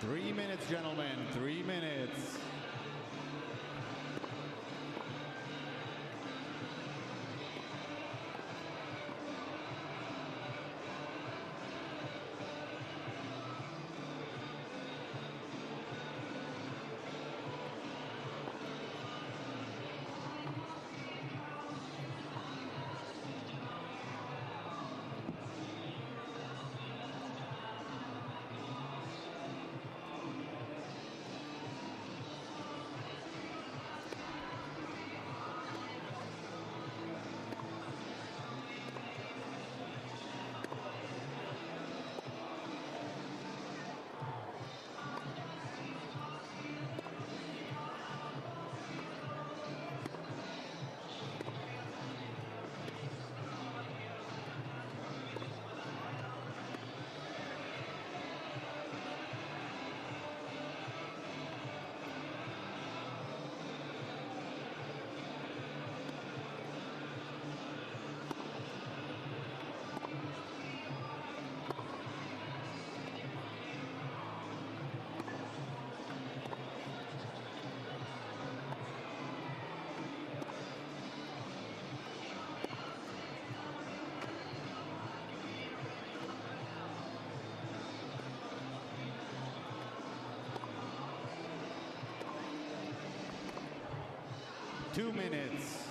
3 minutes, gentlemen, 3 minutes. Two minutes.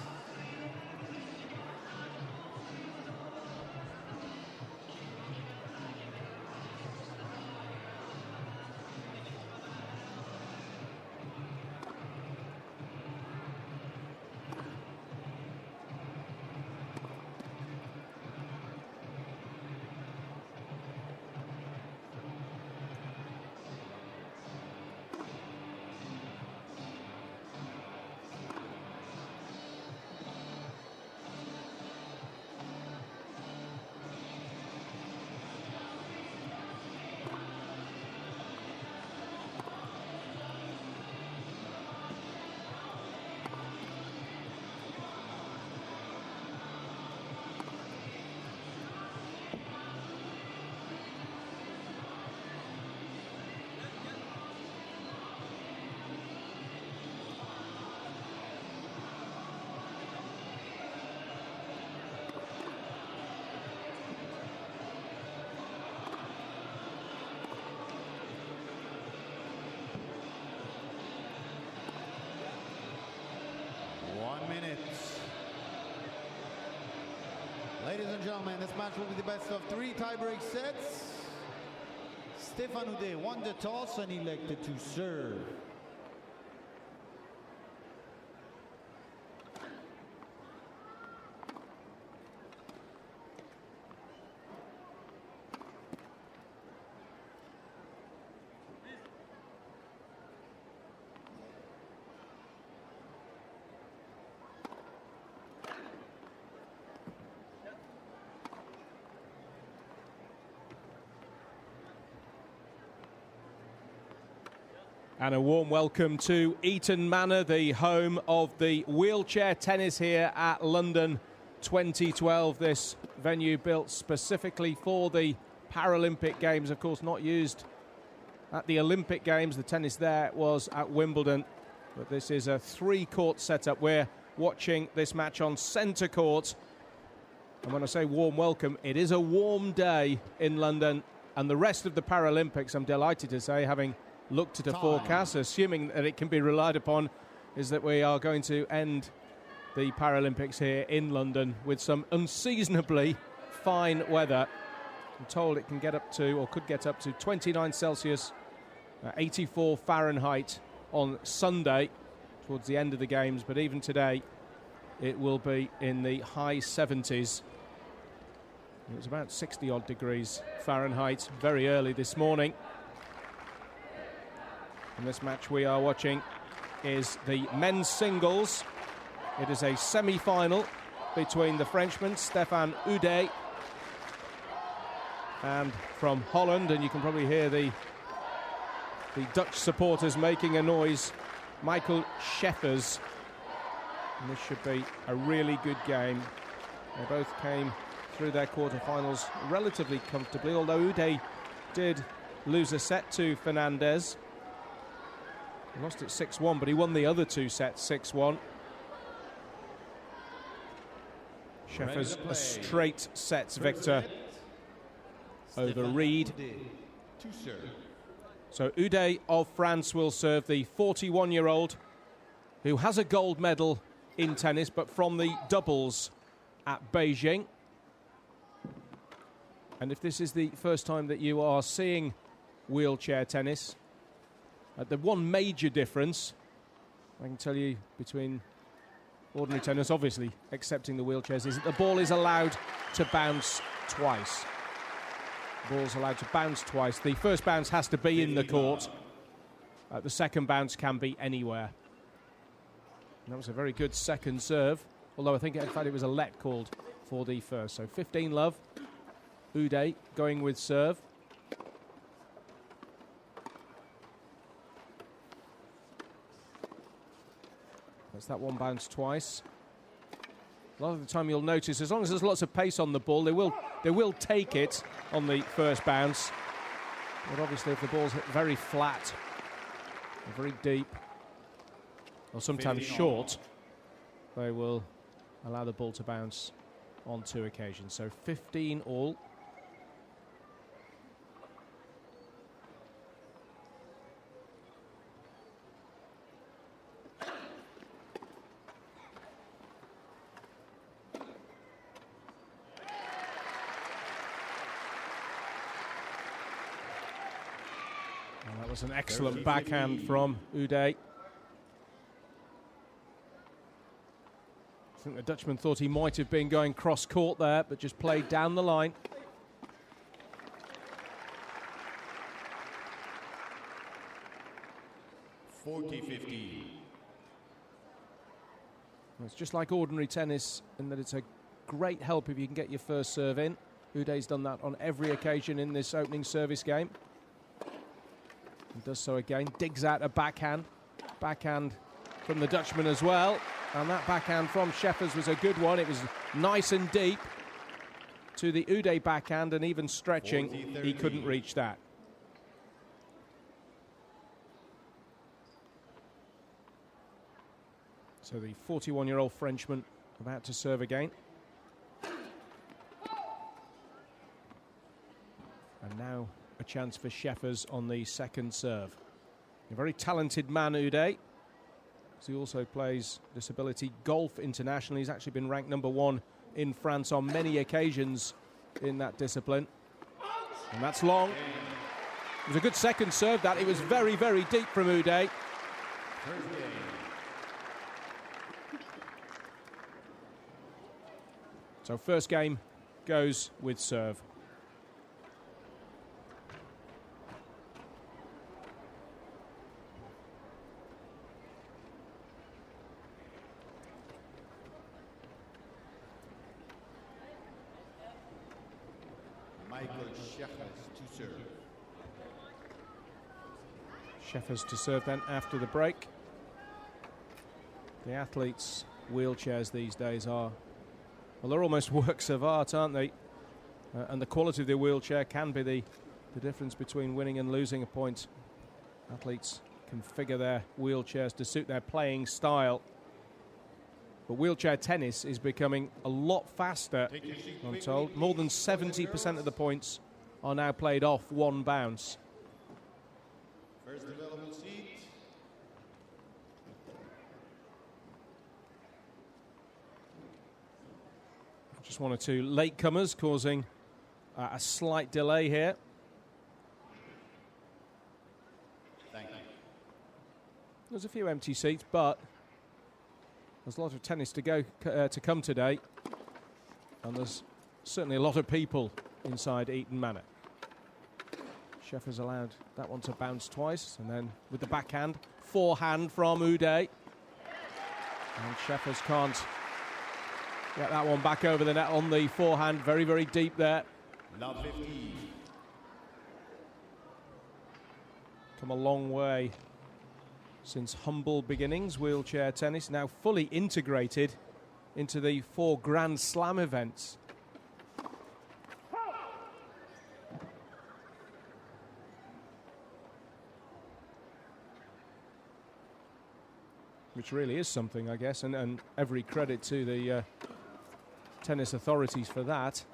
Ladies and gentlemen, this match will be the best of 3 tie-break sets. Stefan Uday won the toss and elected to serve. And a warm welcome to Eton Manor, the home of the wheelchair tennis here at London 2012. This venue built specifically for the Paralympic Games, of course not used at the Olympic Games. The tennis there was at Wimbledon, but this is a 3-court setup. We're watching this match on centre court. And when I say warm welcome, it is a warm day in London, and the rest of the Paralympics, I'm delighted to say, having looked at a forecast, assuming that it can be relied upon, is that we are going to end the Paralympics here in London with some unseasonably fine weather. I'm told it can get up to, or could get up to 29 Celsius, 84 Fahrenheit on Sunday towards the end of the games, but even today it will be in the high 70s. It was about 60 odd degrees Fahrenheit very early this morning. And this match we are watching is the men's singles. It is a semi-final between the Frenchman Stéphane Uday and from Holland, and you can probably hear the Dutch supporters making a noise, Michael Scheffers. And this should be a really good game. They both came through their quarterfinals relatively comfortably, although Uday did lose a set to Fernandez. He lost it 6-1, but he won the other 2 sets 6-1. Schäfer's a straight sets victor over Reed. So Uday of France will serve, the 41-year-old who has a gold medal in tennis, but from the doubles at Beijing. And if this is the first time that you are seeing wheelchair tennis, the one major difference, I can tell you, between ordinary tennis, obviously accepting the wheelchairs, is that the ball is allowed to bounce twice. The ball's allowed to bounce twice. The first bounce has to be in the court. The second bounce can be anywhere. And that was a very good second serve, although I think, in fact, it was a let called for the first. So 15-love. Uday going with serve. That's that one bounce twice. A lot of the time you'll notice, as long as there's lots of pace on the ball, they will take it on the first bounce. But obviously if the ball's hit very flat, or very deep, or sometimes short, they will allow the ball to bounce on 2 occasions. So 15 all. And that was an excellent backhand from Uday. I think the Dutchman thought he might have been going cross-court there, but just played down the line. It's just like ordinary tennis in that it's a great help if you can get your first serve in. Uday's done that on every occasion in this opening service game. And does so again, digs out a backhand. Backhand from the Dutchman as well. And that backhand from Schäfer's was a good one. It was nice and deep to the Uday backhand, and even stretching, he couldn't reach that. So the 41-year-old Frenchman about to serve again. And now a chance for Schäfer's on the second serve. A very talented man, Uday. He also plays disability golf internationally. He's actually been ranked #1 in France on many occasions in that discipline. And that's long. It was a good second serve, that. It was very, very deep from Uday. So first game goes with serve. Schäfer's to serve then after the break. The athletes' wheelchairs these days are, well, they're almost works of art, aren't they? And the quality of the wheelchair can be the difference between winning and losing a point. Athletes configure their wheelchairs to suit their playing style. But wheelchair tennis is becoming a lot faster, I'm told. More than 70% of the points are now played off one bounce. First available seat. Just 1 or 2 latecomers causing a slight delay here. Thank you. There's a few empty seats, but there's a lot of tennis to come today, and there's certainly a lot of people inside Eton Manor. Schäfer's allowed that one to bounce twice, and then with the backhand, forehand from Uday. And Schäfer's can't get that one back over the net on the forehand. Very, very deep there. Love 50. Come a long way since humble beginnings. Wheelchair tennis now fully integrated into the 4 Grand Slam events. which really is something, I guess, and every credit to the tennis authorities for that.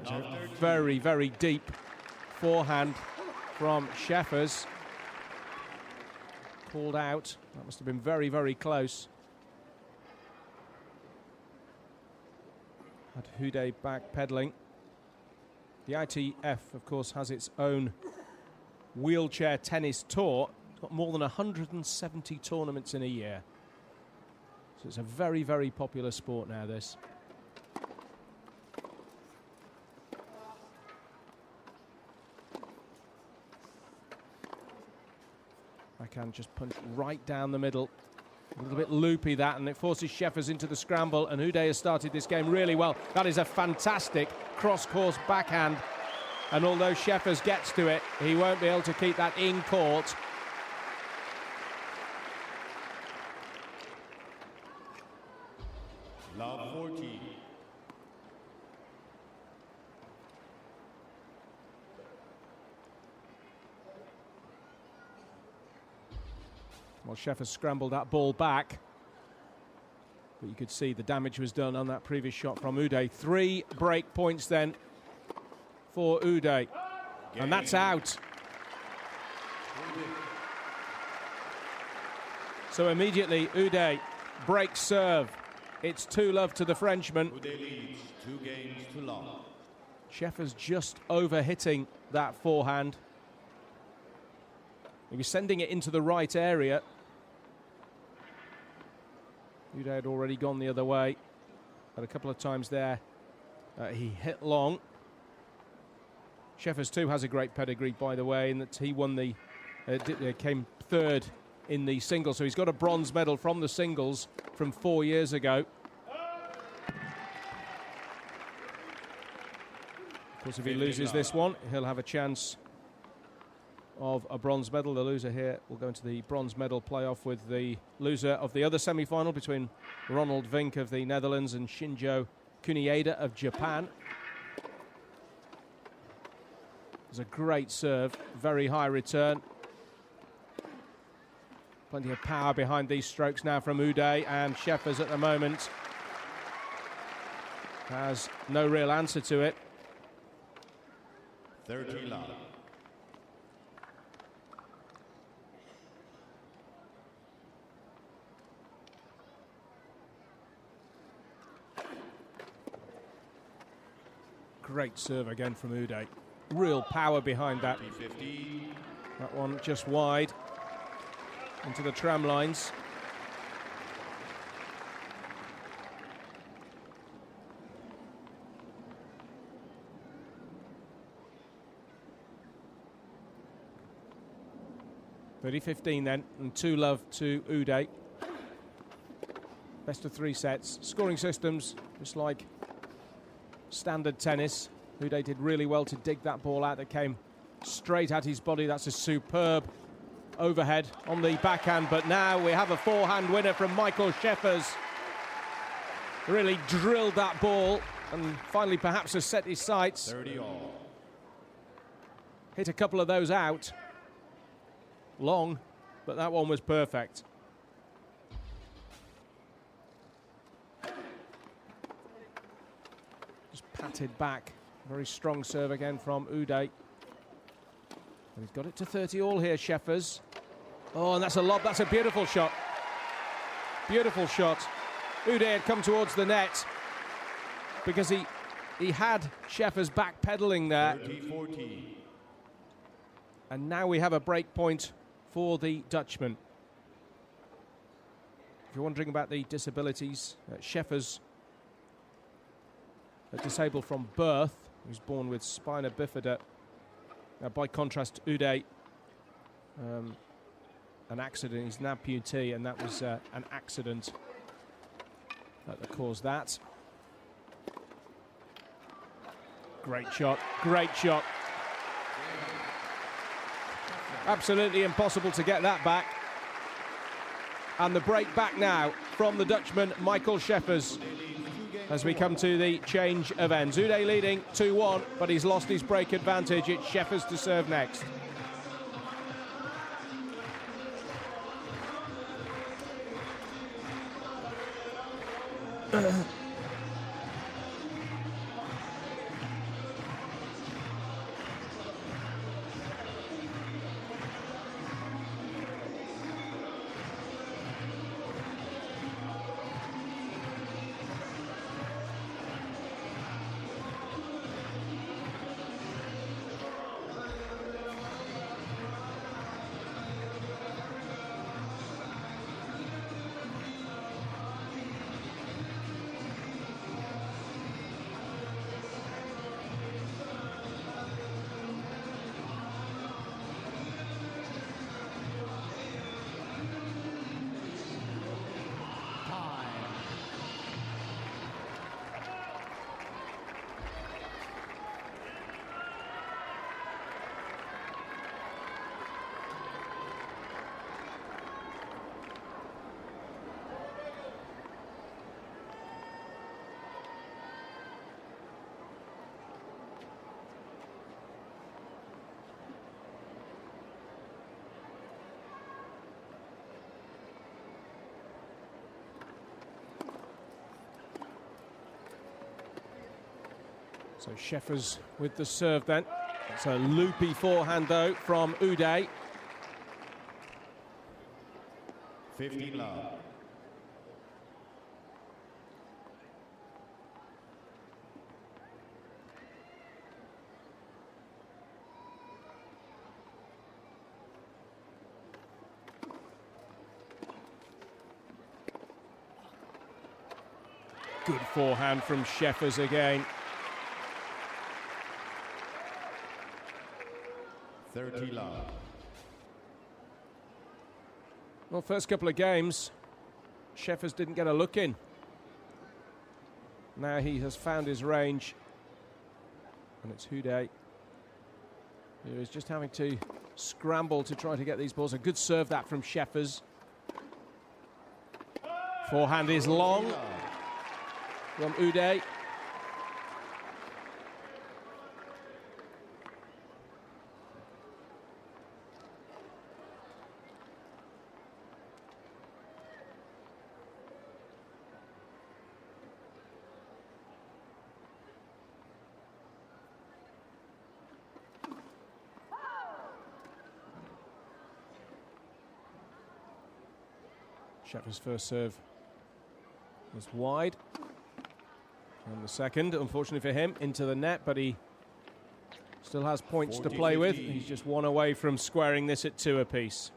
It's a very, very deep forehand from Sheffers. Called out. That must have been very, very close. Had Uday back pedaling. The ITF, of course, has its own wheelchair tennis tour. It's got more than 170 tournaments in a year. So it's a very, very popular sport now, this. Backhand just punched right down the middle. A little bit loopy that, and it forces Sheffers into the scramble, and Uday has started this game really well. That is a fantastic cross-course backhand, and although Sheffers gets to it, he won't be able to keep that in court. Love 14. Well, Sheffers scrambled that ball back, but you could see the damage was done on that previous shot from Uday. 3 break points then for Uday, and that's out. So immediately Uday breaks serve. It's 2-love to the Frenchman. Uday leads 2 games to love. Sheffers just over-hitting that forehand. He was sending it into the right area. Uday had already gone the other way, but a couple of times there he hit long. Sheffers too has a great pedigree, by the way, in that he won the came third in the singles, so he's got a bronze medal from the singles from 4 years ago. Of course, if he loses this one, he'll have a chance of a bronze medal. The loser here will go into the bronze medal playoff with the loser of the other semi-final between Ronald Vink of the Netherlands and Shinjo Kunieda of Japan. It's a great serve, very high return. Plenty of power behind these strokes now from Uday, and Sheffers at the moment has no real answer to it. 30 love. Great serve again from Uday. Real power behind that. 50. That one just wide into the tram lines. (30-15) then, and 2-love to Uday. Best of 3 sets. Scoring systems, just like standard tennis. Uday did really well to dig that ball out that came straight at his body. That's a superb overhead on the backhand, but now we have a forehand winner from Michael Sheffers. Really drilled that ball and finally perhaps has set his sights. 30 all. Hit a couple of those out. Long, but that one was perfect. Just patted back. Very strong serve again from Uday. And he's got it to 30 all here, Sheffers. Oh, and that's a lob. That's a beautiful shot. Beautiful shot. Uday had come towards the net because he had Sheffers back pedaling there. 30-14. And now we have a break point for the Dutchman. If you're wondering about the disabilities, Sheffers, disabled from birth. He was born with spina bifida. By contrast, Uday, an accident. He's an amputee, and that was an accident that caused that. Great shot, great shot. Absolutely impossible to get that back. And the break back now from the Dutchman, Michael Sheffers, as we come to the change of ends. Uday leading 2-1, but he's lost his break advantage. It's Sheffers to serve next. So Sheffers with the serve then. It's a loopy forehand though from Uday. 15 love. Good forehand from Sheffers again. 30 love. Well, first couple of games, Sheffers didn't get a look in. Now he has found his range. And it's Uday who is just having to scramble to try to get these balls. A good serve that from Sheffers. Forehand is long from Uday. Sheffers' first serve was wide. And the second, unfortunately for him, into the net, but he still has points to play with. He's just one away from squaring this at 2 apiece.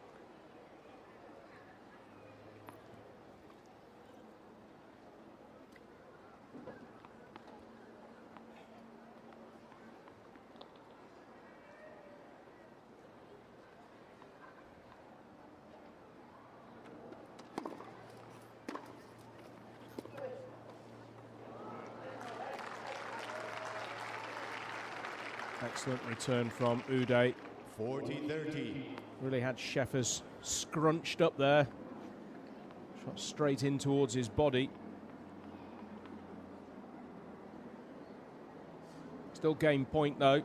Excellent return from Uday. 40-30. Really had Sheffers scrunched up there. Shot straight in towards his body. Still game point though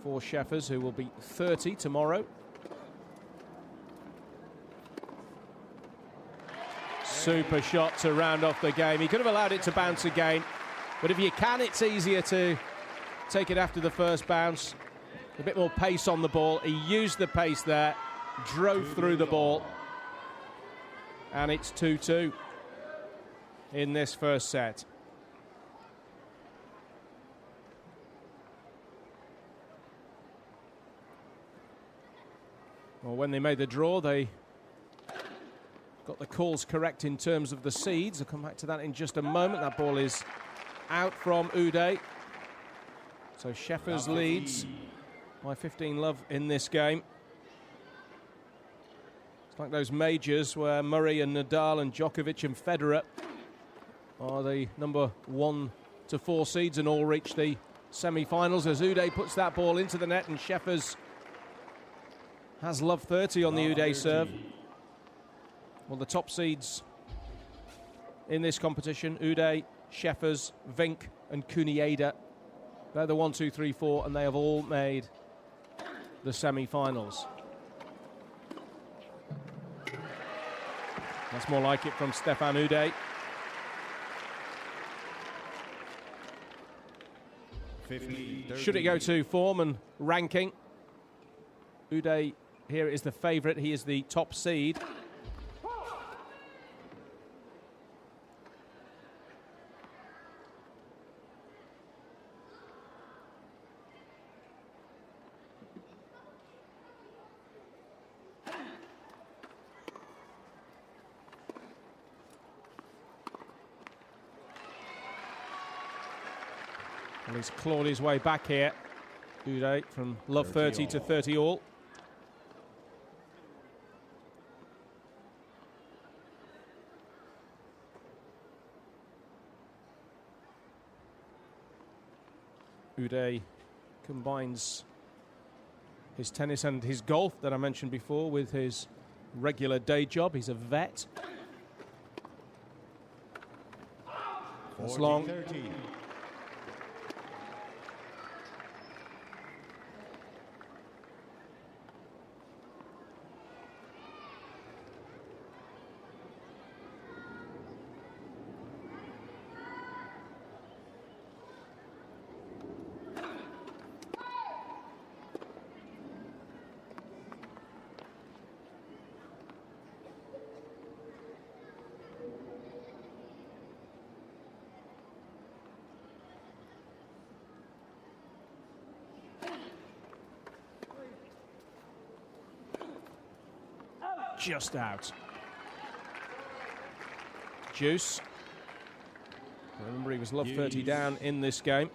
for Sheffers, who will be 30 tomorrow. Super shot to round off the game. He could have allowed it to bounce again, but if you can, it's easier to take it after the first bounce. A bit more pace on the ball. He used the pace there, drove through the ball, and it's 2-2 in this first set. Well, when they made the draw, they got the calls correct in terms of the seeds. I'll come back to that in just a moment. That ball is out from Uday. So Sheffers leads by 15 love in this game. It's like those majors where Murray and Nadal and Djokovic and Federer are the number 1 to 4 seeds and all reach the semi-finals, as Uday puts that ball into the net, and Sheffers has love 30 on the Uday serve. Well, the top seeds in this competition, Uday, Sheffers, Vink and Kunieda. They're the 1, 2, 3, 4, and they have all made the semi-finals. That's more like it from Stefan Uday. Should it go to form and ranking, Uday here is the favourite. He is the top seed. And he's clawed his way back here, Uday, from love 30 to 30 all. Uday combines his tennis and his golf that I mentioned before with his regular day job. He's a vet. That's long. 13. Just out. Juice. Remember, he was love 30 down in this game.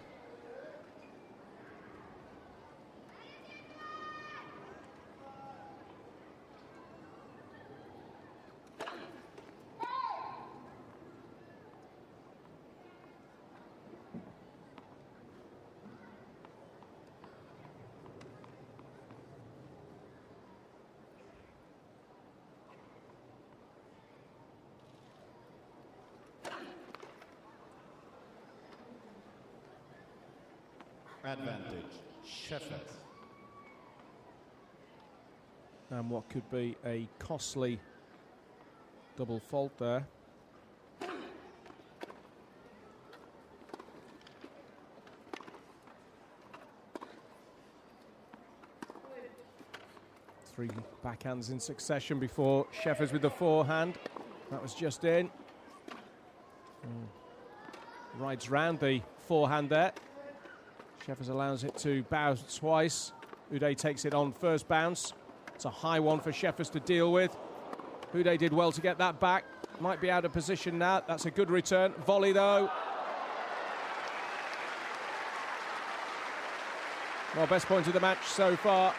Advantage, Sheffield. And what could be a costly double fault there. Three backhands in succession before Sheffers with the forehand. That was just in. Rides round the forehand there. Sheffers allows it to bounce twice. Uday takes it on first bounce. It's a high one for Sheffers to deal with. Uday did well to get that back. Might be out of position now. That's a good return. Volley though. Well, best point of the match so far.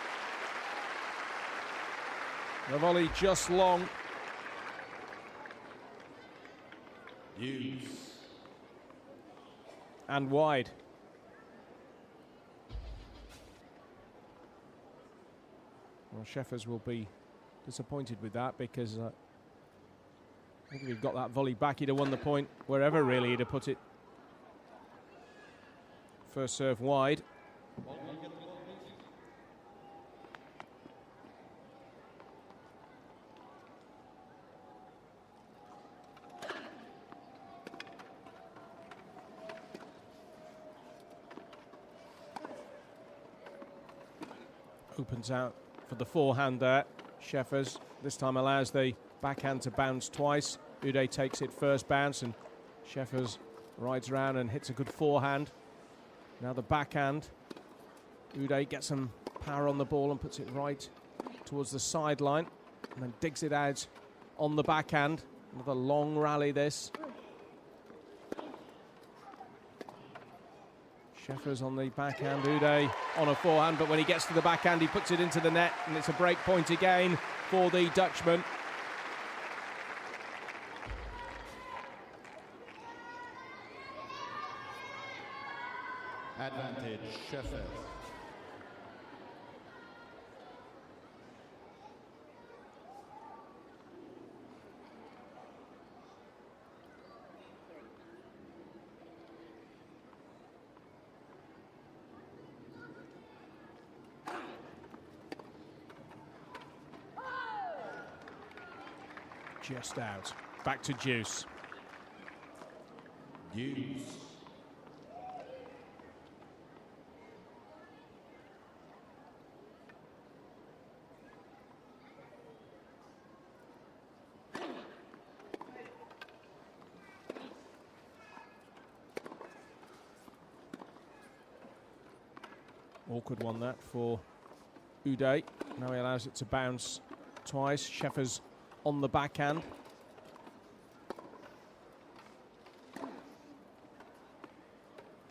The volley just long. Use. And wide. Well, Sheffers will be disappointed with that because I think if he'd got that volley back, he'd have won the point wherever really he'd have put it. First serve wide. Opens out for the forehand there. Sheffers this time allows the backhand to bounce twice. Uday takes it first bounce and Sheffers rides around and hits a good forehand. Now the backhand. Uday gets some power on the ball and puts it right towards the sideline and then digs it out on the backhand. Another long rally this. Sheffers on the backhand, Uday on a forehand, but when he gets to the backhand, he puts it into the net, and it's a break point again for the Dutchman. Advantage, Sheffers. Just out. Back to Juice. Use. Awkward one that for Uday. Now he allows it to bounce twice. Schäfer's on the backhand.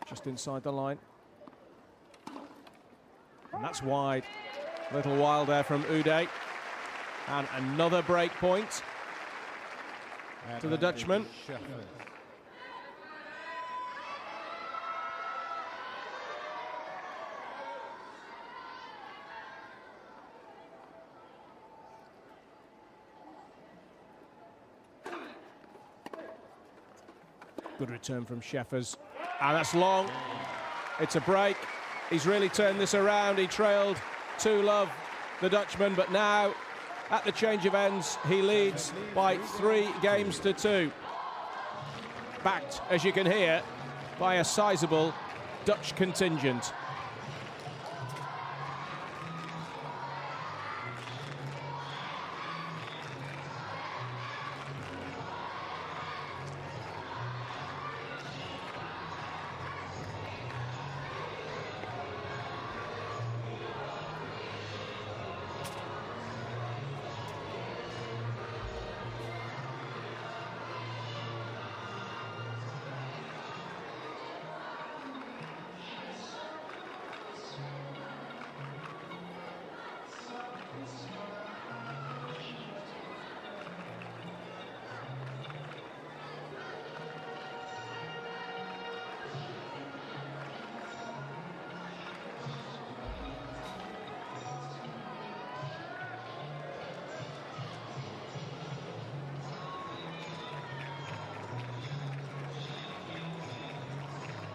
Just inside the line. And that's wide. A little wild there from Uday. And another break point to the Dutchman. Good return from Schäfer's. And that's long. It's a break. He's really turned this around. He trailed 2-love, the Dutchman, but now at the change of ends, he leads by 3 games to 2. Backed, as you can hear, by a sizable Dutch contingent.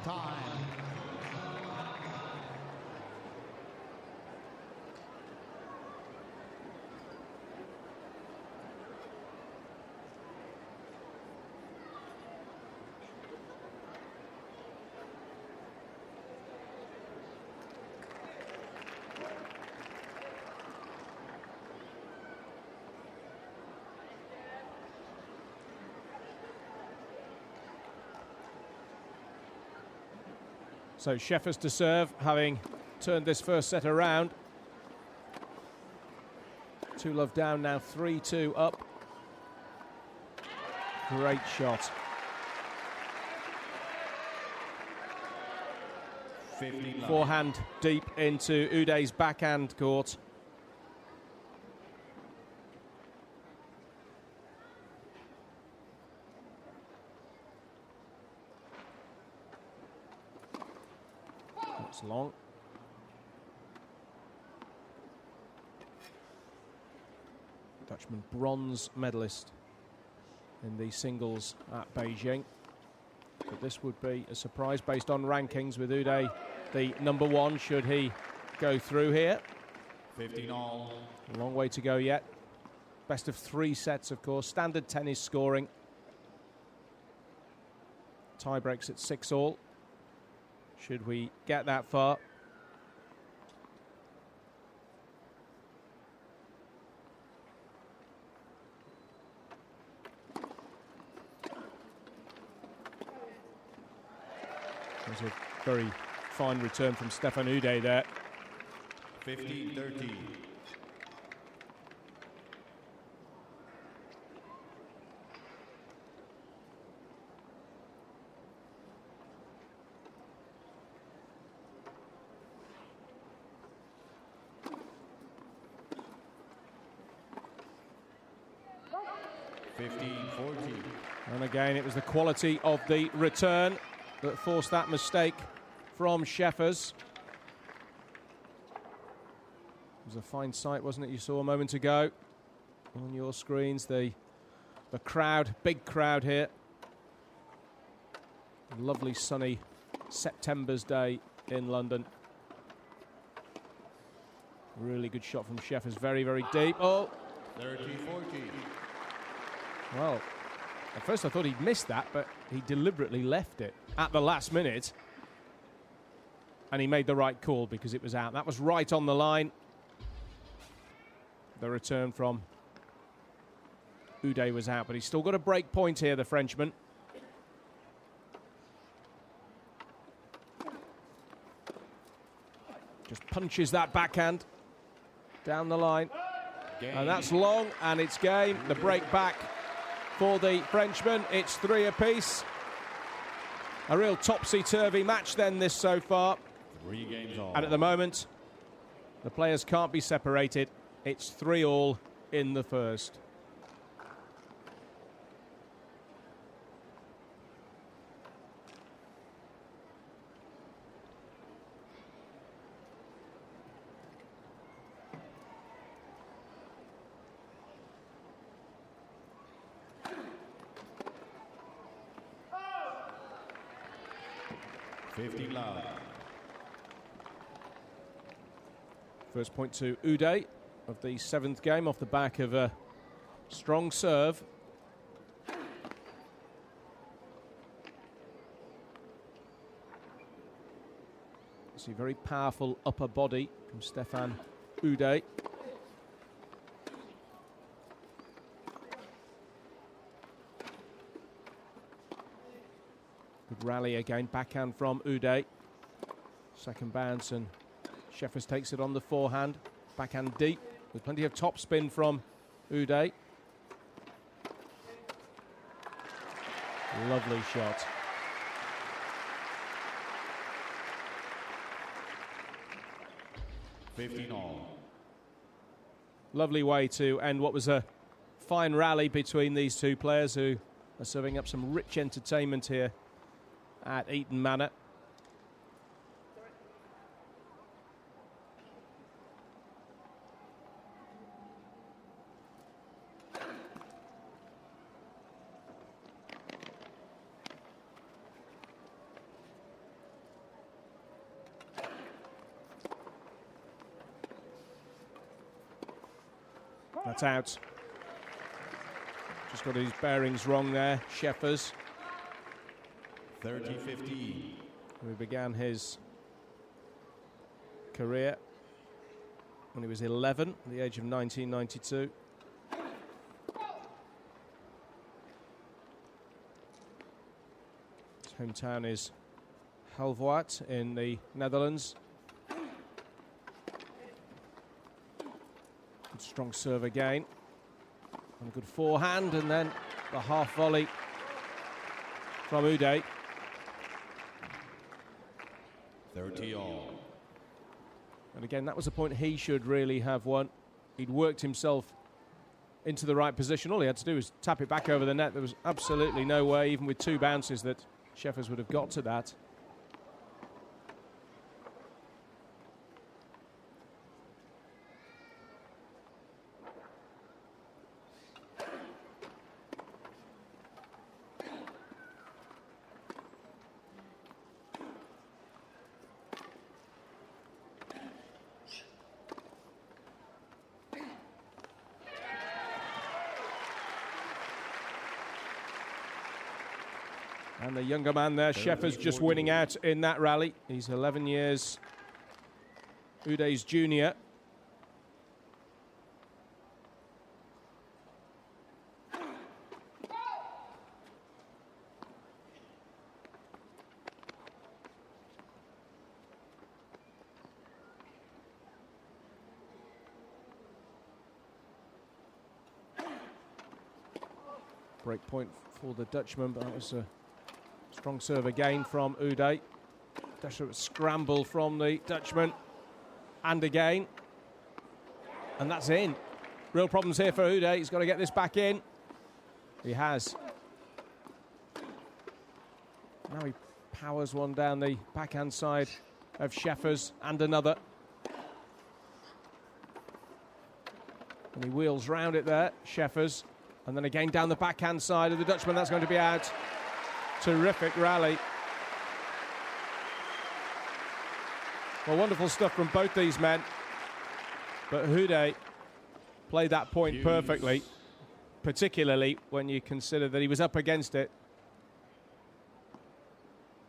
Time. So Schäfer's to serve, having turned this first set around. 2-love down, now 3-2 up. Great shot. 59. Forehand deep into Uday's backhand court. That's long. Dutchman bronze medalist in the singles at Beijing. But this would be a surprise based on rankings, with Uday the #1 should he go through here. 15 all. A long way to go yet. Best of 3 sets, of course. Standard tennis scoring. Tie breaks at 6 all. Should we get that far. There's a very fine return from Stefan Uday there. 15-13. And again, it was the quality of the return that forced that mistake from Schäfer's. It was a fine sight, wasn't it? You saw a moment ago on your screens, the crowd, big crowd here. Lovely sunny September's day in London. Really good shot from Schäfer's, very, very deep. Oh! 30-14. Well, at first I thought he'd missed that, but he deliberately left it at the last minute. And he made the right call because it was out. That was right on the line. The return from Uday was out, but he's still got a break point here, the Frenchman. Just punches that backhand down the line. Game. And that's long, and it's game. The break back for the Frenchman. It's 3 apiece. A real topsy-turvy match then, this so far. 3 games all. And at the moment, the players can't be separated. It's 3-all in the first. Love. First point to Uday of the 7th game off the back of a strong serve. See, very powerful upper body from Stefan Uday. Good rally again, backhand from Uday. Second bounce, and Sheffers takes it on the forehand. Backhand deep, with plenty of topspin from Uday. Lovely shot. All. Lovely way to end what was a fine rally between these two players, who are serving up some rich entertainment here at Eton Manor. That's out. Just got his bearings wrong there, Sheffers. 30-15. Who began his career when he was 11, at the age of 1992. His hometown is Helvoet in the Netherlands. Good strong serve again. And a good forehand, and then the half volley from Uday. 30 all. And again, that was a point he should really have won. He'd worked himself into the right position. All he had to do was tap it back over the net. There was absolutely no way, even with 2 bounces, that Sheffers would have got to that. And the younger man there, Sheffers, just winning out in that rally. He's 11 years Uday's junior. Break point for the Dutchman, but that was a strong serve again from Uday. Desperate scramble from the Dutchman. And again. And that's in. Real problems here for Uday. He's got to get this back in. He has. Now he powers one down the backhand side of Sheffers, and another. And he wheels round it there, Sheffers. And then again down the backhand side of the Dutchman. That's going to be out. Terrific rally. Well, wonderful stuff from both these men. But Uday played that point perfectly, particularly when you consider that he was up against it.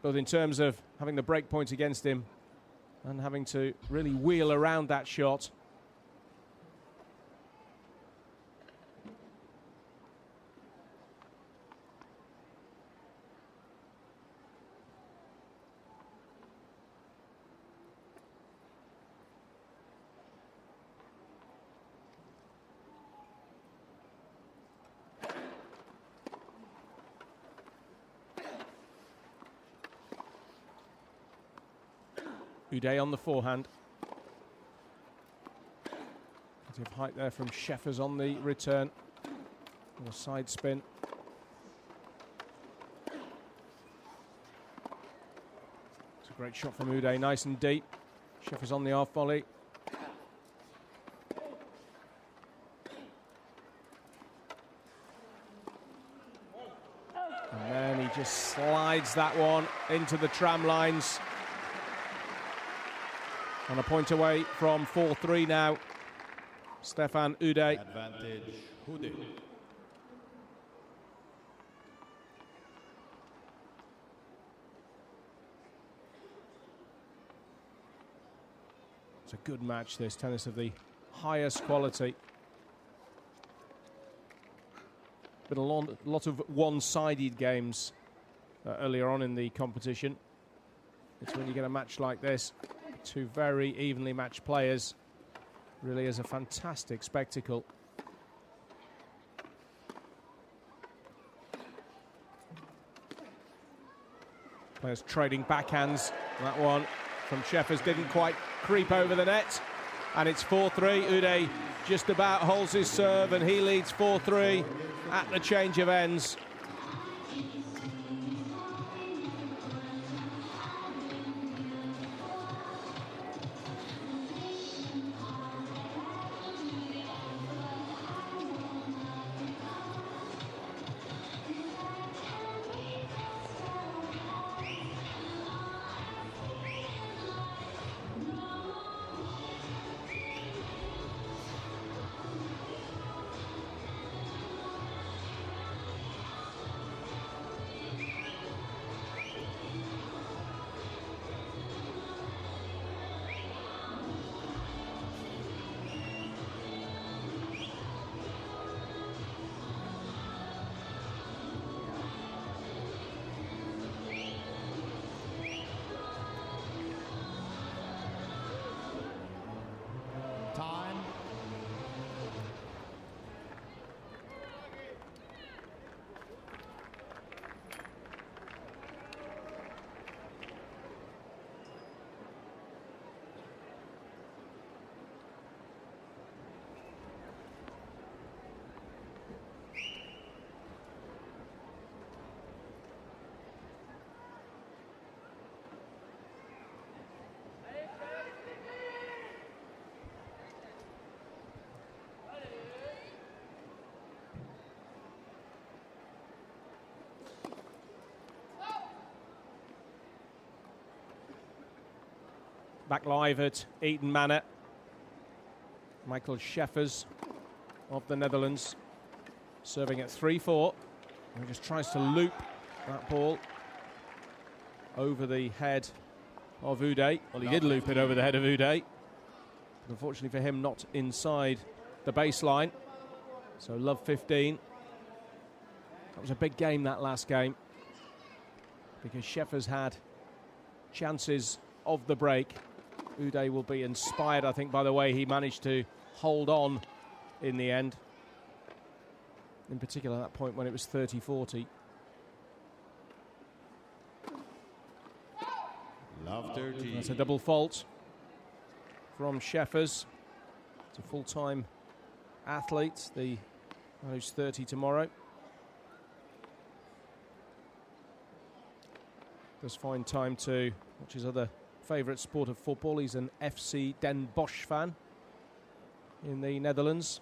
Both in terms of having the break point against him and having to really wheel around that shot. Uday on the forehand. Bit of height there from Sheffers on the return. And a side spin. It's a great shot from Uday, nice and deep. Sheffers on the half volley. And then he just slides that one into the tram lines. On a point away from 4-3 now. Stefan Uday. Advantage, Uday. It's a good match, this. Tennis of the highest quality. Been a lot of one-sided games earlier on in the competition. It's when you get a match like this, two very evenly matched players. Really is a fantastic spectacle. Players trading backhands. That one from Sheffers didn't quite creep over the net. And it's 4-3. Uday just about holds his serve and he leads 4-3 at the change of ends. Time. Back live at Eton Manor. Michael Sheffers of the Netherlands serving at 3-4. He just tries to loop that ball over the head of Uday. Well, he did loop it over the head of Uday. But unfortunately for him, not inside the baseline. So love 15. That was a big game, that last game, because Sheffers had chances of the break. Uday will be inspired, I think, by the way he managed to hold on in the end. In particular, that point when it was 30-40. Love 13. That's a double fault from Sheffers. It's a full-time athlete, the man who's 30 tomorrow. Does find time to watch his other favourite sport of football. He's an FC Den Bosch fan in the Netherlands.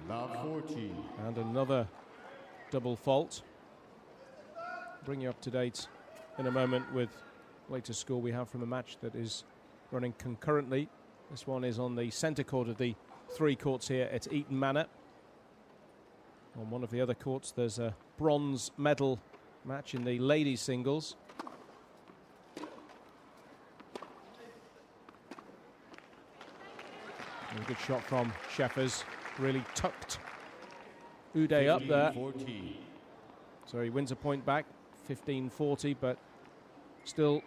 Love 14. And another double fault. Bring you up to date in a moment with latest score we have from a match that is running concurrently. This one is on the centre court of the three courts here at Eton Manor. On one of the other courts there's a bronze medal match in the ladies singles. And a good shot from Sheffers, really tucked Uday up there. 14. So he wins a point back, 15-40, but still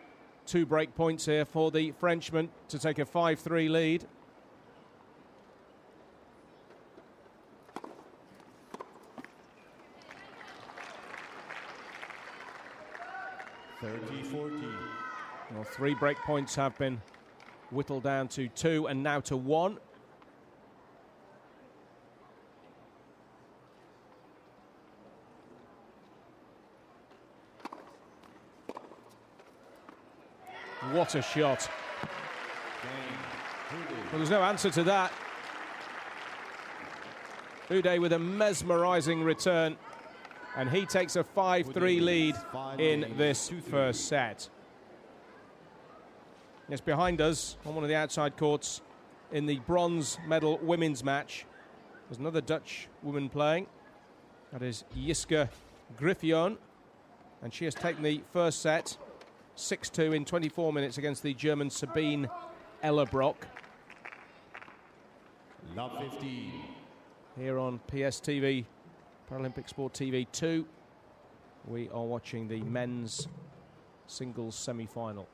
2 break points here for the Frenchman to take a 5-3 lead. Well, 3 break points have been whittled down to 2 and now to 1. What a shot. Well, there's no answer to that. Uday with a mesmerising return, and he takes a 5-3 lead in this first set. Yes, behind us, on one of the outside courts, in the bronze medal women's match, there's another Dutch woman playing. That is Jiske Griffioen, and she has taken the first set 6-2 in 24 minutes against the German Sabine Ellerbrock. Love 15. Here on PSTV, Paralympic Sport TV 2, we are watching the men's singles semi-final.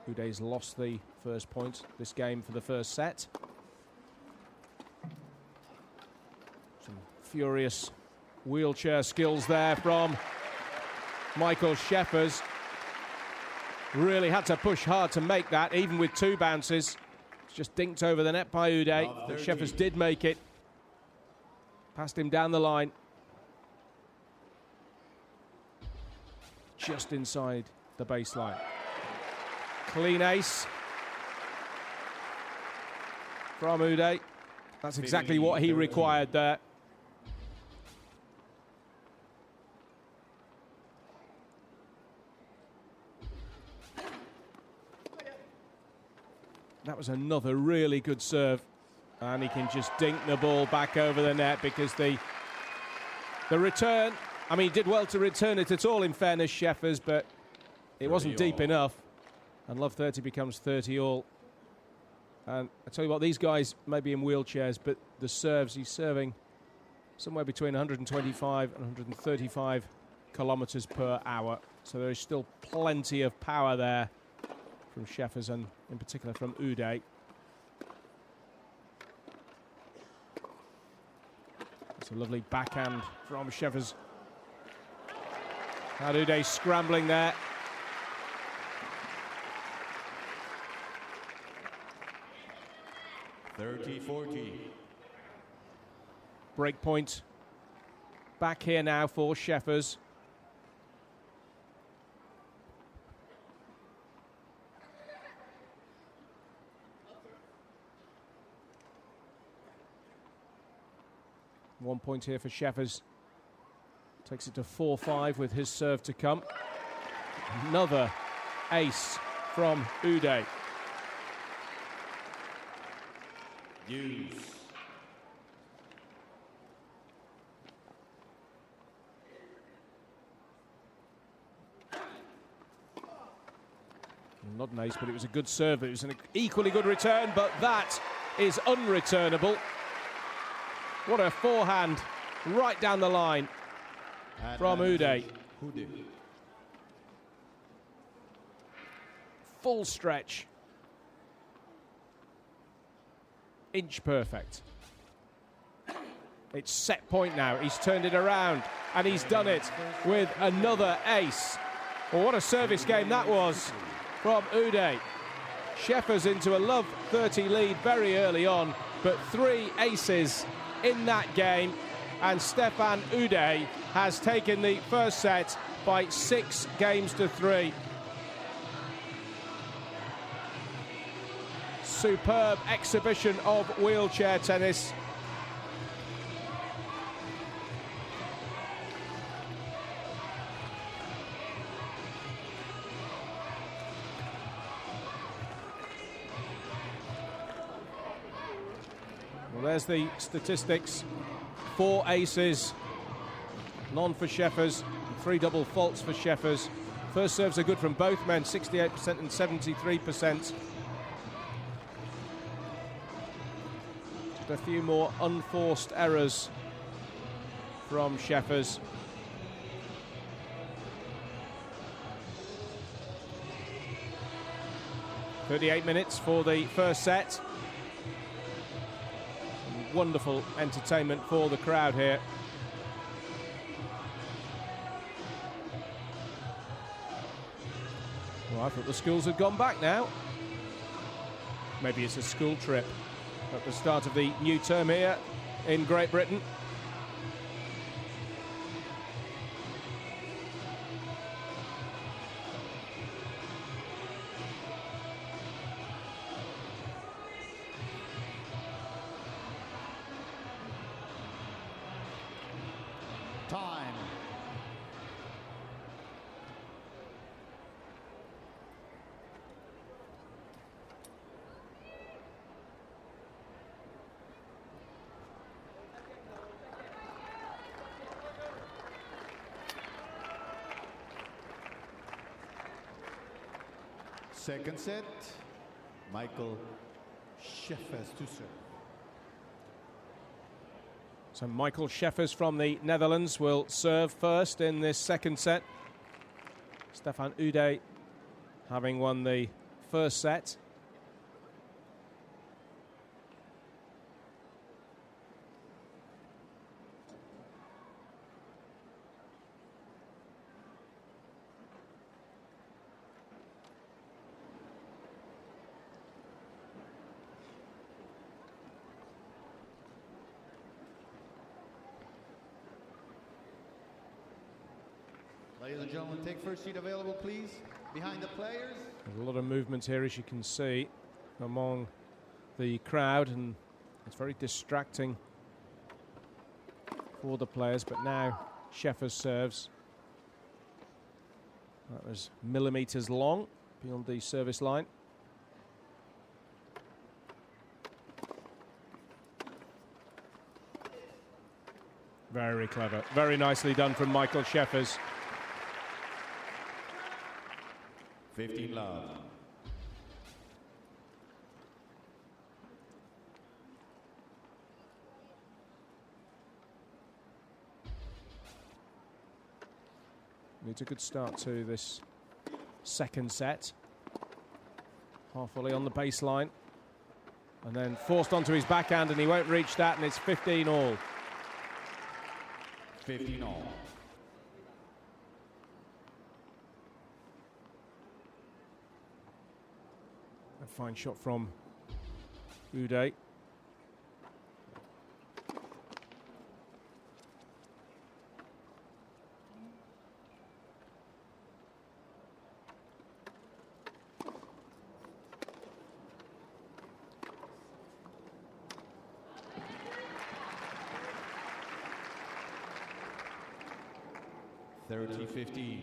Uday's lost the first point this game for the first set. Some furious wheelchair skills there from Michael Scheffers. Really had to push hard to make that, even with 2 bounces. It's just dinked over the net by Uday, but Scheffers did make it. Passed him down the line. Just inside the baseline. Clean ace from Uday. That's exactly what he required there. That was another really good serve, and he can just dink the ball back over the net because the return, I mean, he did well to return it at all, in fairness, Scheffers, but it wasn't deep enough, and Love 30 becomes 30 all. And I tell you what, these guys may be in wheelchairs, but the serves, he's serving somewhere between 125 and 135 kilometres per hour, so there is still plenty of power there from Scheffers and in particular from Uday. It's a lovely backhand from Scheffers. And Uday scrambling there. Break point back here now for Scheffers. One point here for Scheffers. Takes it to 4-5 with his serve to come. Another ace from Uday. Not an ace, but it was a good serve. It was an equally good return, but that is unreturnable. What a forehand right down the line from Uday. Full stretch. Inch perfect. It's set point now. He's turned it around and he's done it with another ace. Well, what a service game that was from Uday. Scheffers into a Love 30 lead very early on, but 3 aces in that game, and Stefan Uday has taken the first set by 6 games to 3. Superb exhibition of wheelchair tennis. Well, there's the statistics. 4 aces, none for Scheffers, 3 double faults for Scheffers. First serves are good from both men, 68% and 73%. Just a few more unforced errors from Scheffers. 38 minutes for the first set. Wonderful entertainment for the crowd here. Well, I thought the schools had gone back now. Maybe it's a school trip at the start of the new term here in Great Britain. Time. Second set, Michael Scheffers to serve. So Michael Scheffers from the Netherlands will serve first in this second set. Stefan Uday having won the first set. Ladies and gentlemen, take first seat available, please. Behind the players. There's a lot of movement here, as you can see, among the crowd, and it's very distracting for the players. But now Scheffers serves. That was millimetres long beyond the service line. Very clever. Very nicely done from Michael Scheffers. 15 love. Needs a good start to this second set. Half volley on the baseline. And then forced onto his backhand, and he won't reach that, and it's 15 all. 15 all. A fine shot from Uday. $30-15.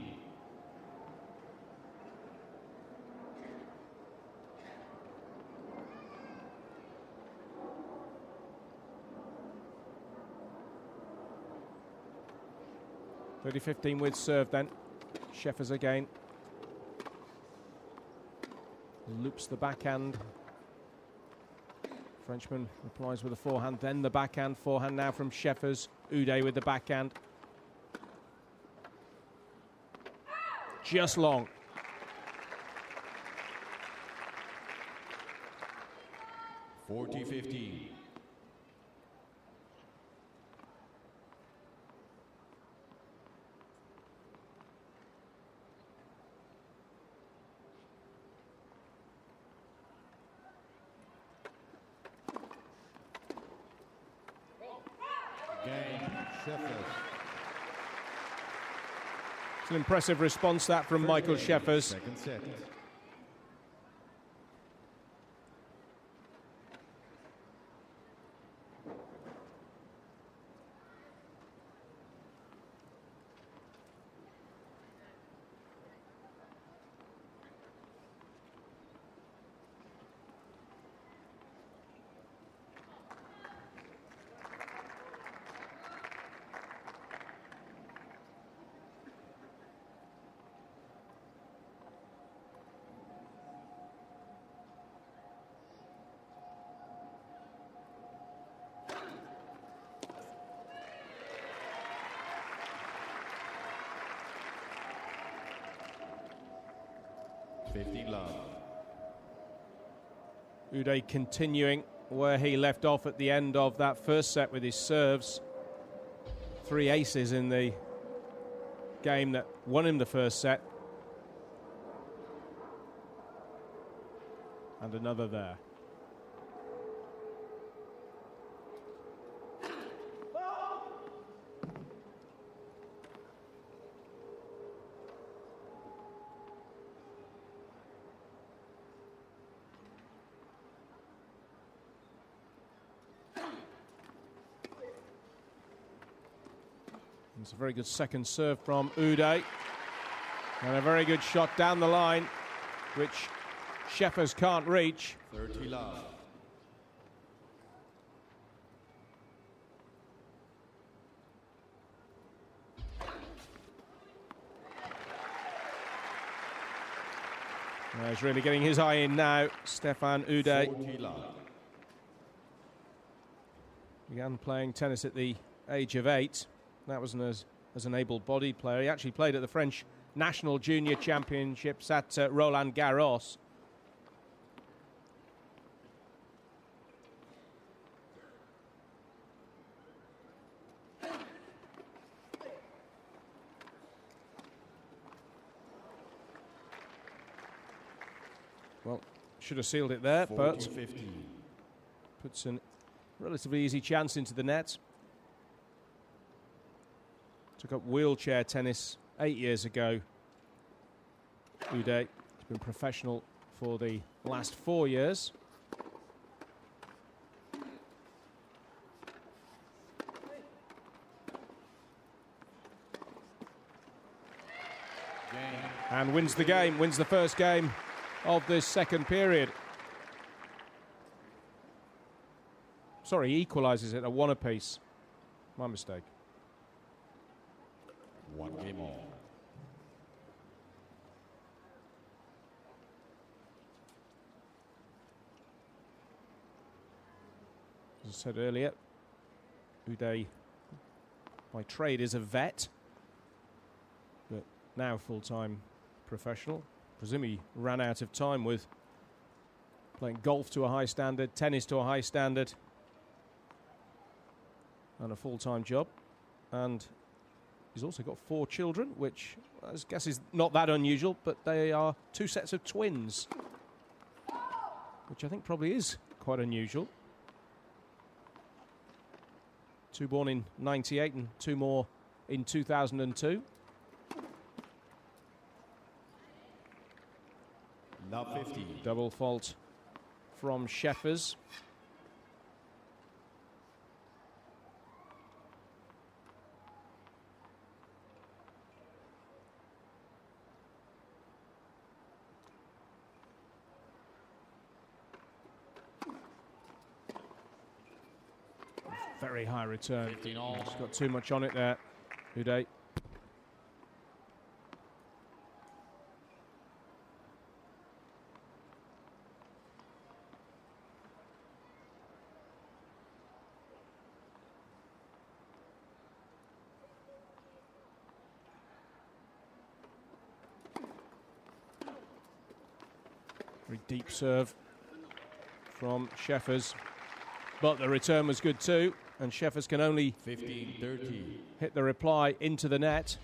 $30-15 with serve then. Scheffers again. Loops the backhand. Frenchman replies with a forehand, then the backhand. Forehand now from Scheffers. Uday with the backhand. Just long. $40-15. Game, Scheffers. It's an impressive response that from Michael Scheffers. Second set. $50 love. Uday continuing where he left off at the end of that first set with his serves. 3 aces in the game that won him the first set. And another there. It's a very good second serve from Uday. And a very good shot down the line, which Sheffers can't reach. 30 love. He's really getting his eye in now, Stefan Uday. 40 love. Began playing tennis at the age of 8. That was as an able-bodied player. He actually played at the French National Junior Championships at Roland Garros. Well, should have sealed it there, 40, but 50. puts a relatively easy chance into the net. Took up wheelchair tennis 8 years ago. Uday has been professional for the last 4 years. And wins the game, wins the first game of this second period. Sorry, he equalises it at 1 apiece. My mistake. 1 game all. As I said earlier, Uday by trade is a vet, but now full-time professional. Presume he ran out of time with playing golf to a high standard, tennis to a high standard, and a full-time job. And he's also got 4 children, which I guess is not that unusual, but they are 2 sets of twins, which I think probably is quite unusual. 2 born in 98 and 2 more in 2002. Love 50. Double fault from Sheffers. Very high return. 15 all. Just got too much on it there, Uday. Very deep serve from Sheffers, but the return was good too, and Sheffers can only 15-30. hit the reply into the net.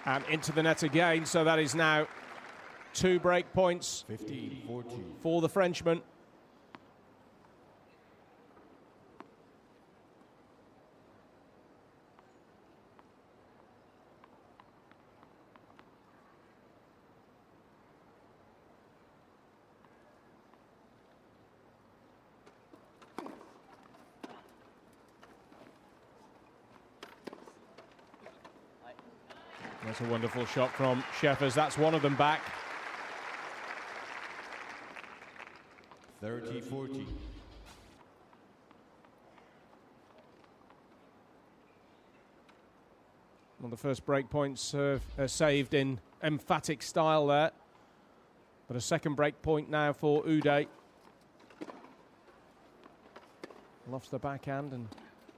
And into the net again, so that is now 2 break points 15-14. for the Frenchman. That's a wonderful shot from Sheffers. That's one of them back. 30-40. Well, the first break point saved in emphatic style there. But a second break point now for Uday. Lofts the backhand, and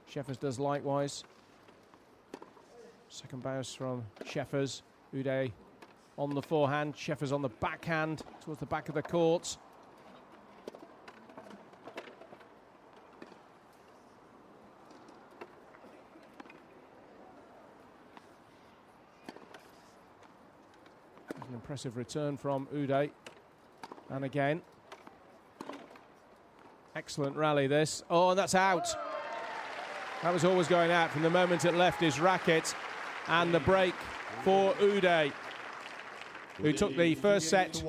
Sheffers does likewise. Second bounce from Sheffers. Uday on the forehand. Sheffers on the backhand towards the back of the court. An impressive return from Uday. And again. Excellent rally this. Oh, and that's out. That was always going out from the moment it left his racket. And the break for Uday, who took the first set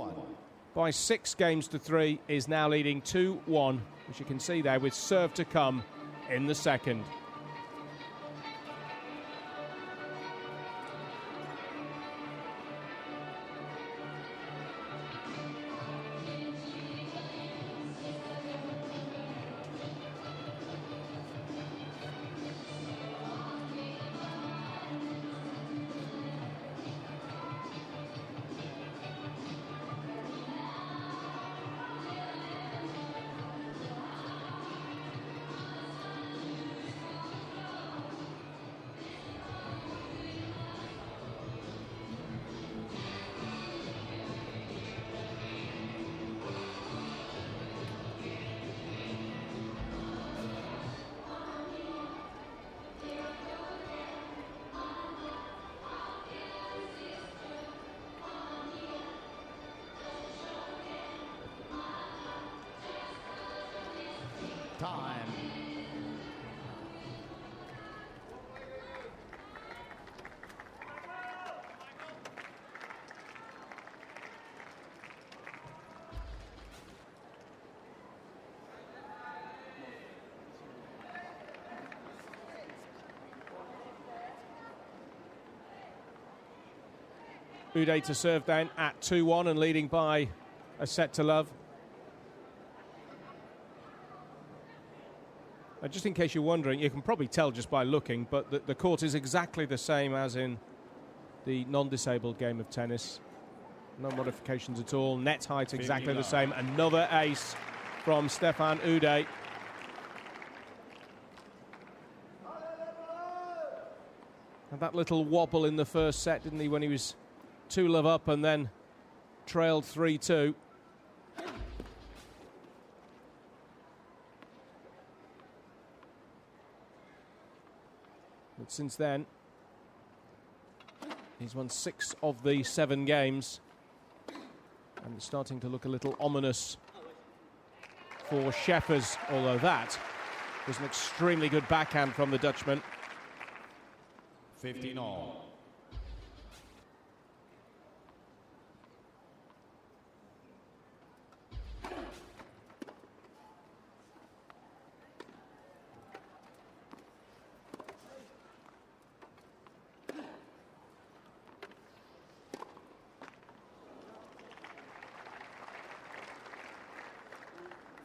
by 6 games to 3, is now leading 2-1, which you can see there with serve to come in the second. Time. Uday to serve down at 2-1 and leading by a set to love. Just in case you're wondering, you can probably tell just by looking, but the court is exactly the same as in the non-disabled game of tennis. No modifications at all. Net height exactly the same. Another ace from Stefan Uday. Had that little wobble in the first set, didn't he, when he was 2-love up and then trailed 3-2. But since then, he's won 6 of the 7 games. And it's starting to look a little ominous for Sheffers, although that was an extremely good backhand from the Dutchman. 15 all.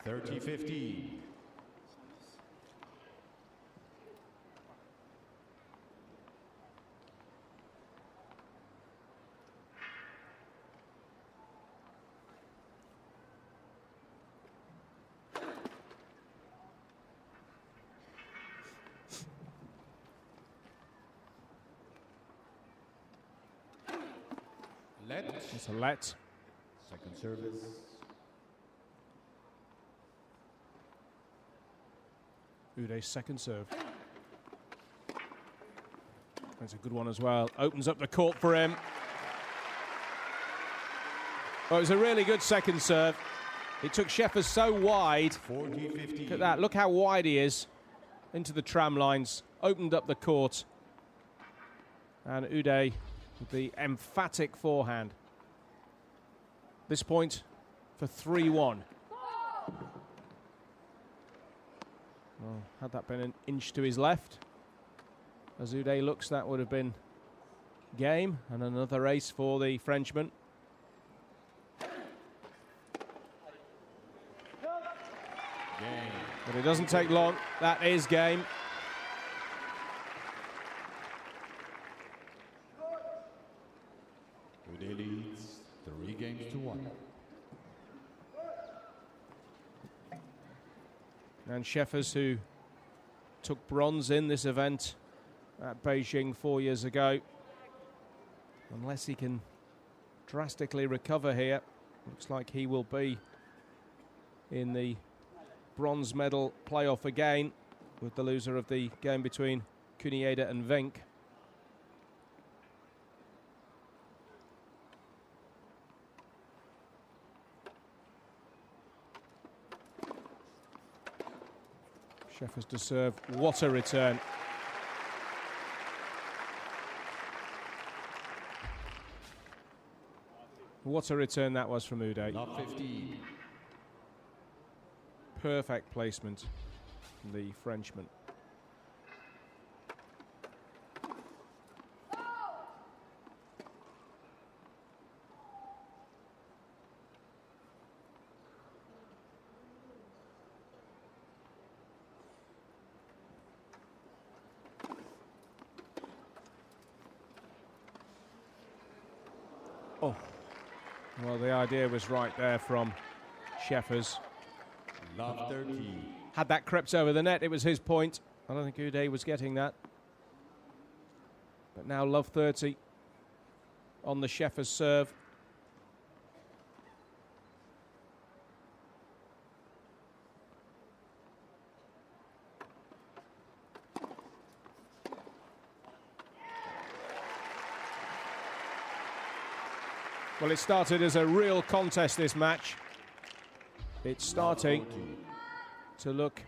$30-15. Let. It's a let. Second service. Uday's second serve. That's a good one as well. Opens up the court for him. Well, it was a really good second serve. It took Sheffers so wide. 40-15. Look at that. Look how wide he is into the tram lines. Opened up the court. And Uday with the emphatic forehand. This point for 3-1. Well, had that been an inch to his left, as Uday looks, that would have been game, and another ace for the Frenchman. Game. But it doesn't take long. That is game. And Sheffers, who took bronze in this event at Beijing 4 years ago. Unless he can drastically recover here, looks like he will be in the bronze medal playoff again with the loser of the game between Kunieda and Vink. Sheffers to serve. What a return. What a return that was from Uday. Not 15. Perfect placement from the Frenchman. Oh, well, the idea was right there from Sheffers. Love 13. Had that crept over the net, it was his point. I don't think Uday was getting that. But now Love 30 on the Sheffers serve. Well, it started as a real contest, this match. It's starting to look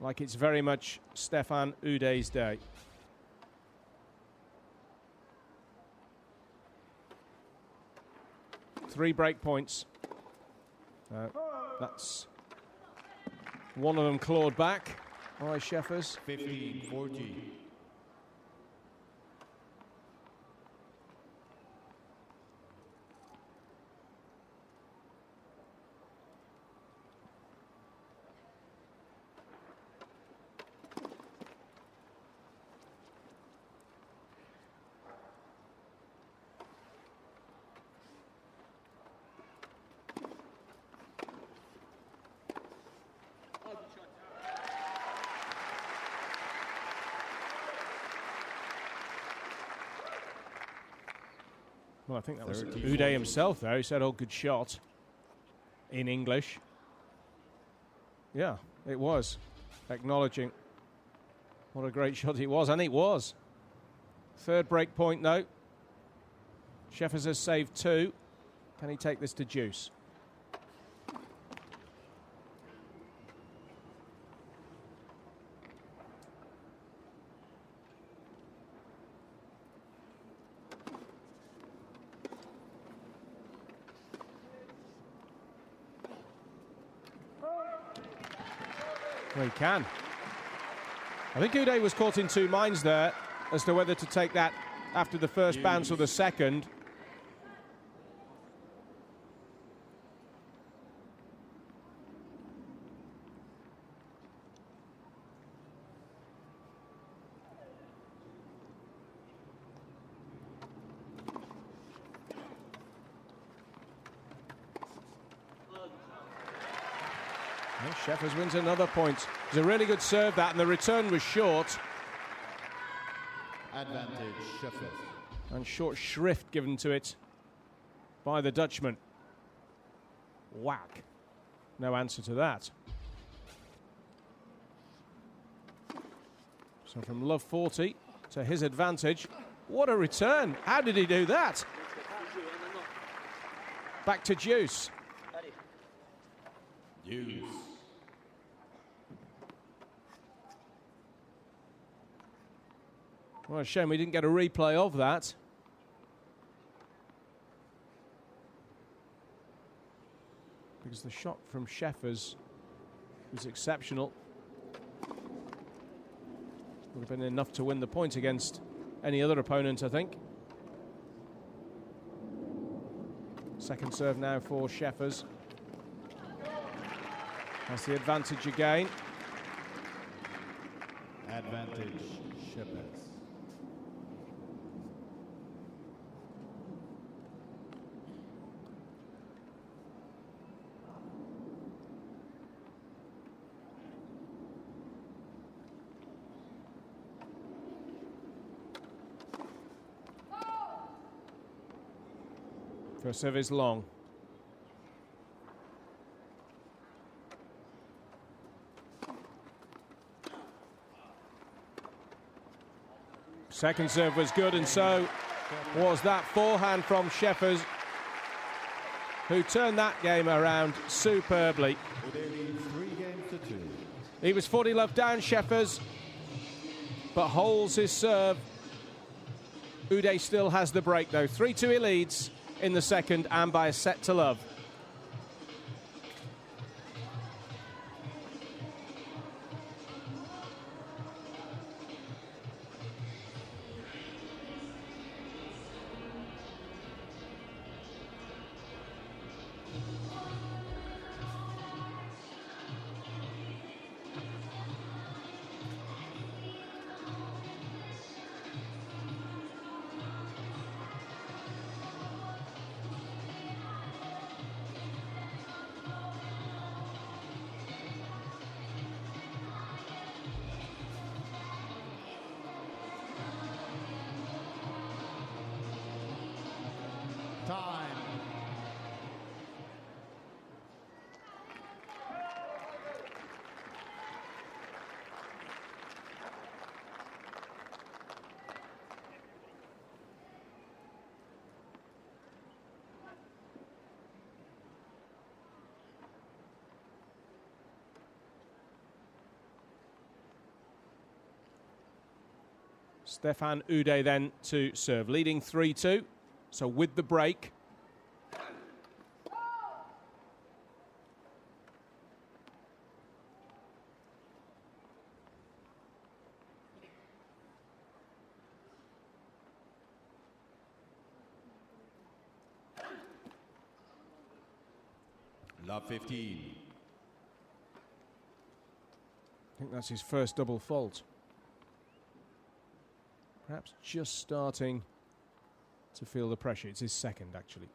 like it's very much Stefan Uday's day. Three break points. That's one of them clawed back by Sheffers. 15-14. Well, I think that was Uday himself there. He said, "Oh, good shot," in English. Yeah, it was. Acknowledging what a great shot it was, and it was. Third break point, though. Sheffers has saved two. Can he take this to deuce? Well, he can. I think Uday was caught in two minds there as to whether to take that after the first bounce or the second. Well, Sheffers wins another point. It was a really good serve, that, and the return was short. Advantage, Sheffers. And short shrift given to it by the Dutchman. Whack. No answer to that. So from Love 40 to his advantage. What a return. How did he do that? Back to deuce. Deuce. Well, a shame we didn't get a replay of that. Because the shot from Sheffers was exceptional. Would have been enough to win the point against any other opponent, I think. Second serve now for Sheffers. That's the advantage again. Advantage, Sheffers. First serve is long. Second serve was good, and so was that forehand from Sheffers, who turned that game around superbly. He was 40 love down, Sheffers, but holds his serve. Uday still has the break, though. 3-2 he leads in the second, and by a set to love. Time. Stefan Uday then to serve, leading 3-2. So with the break, Love 15. I think that's his first double fault. Perhaps just starting to feel the pressure. It's his second, actually.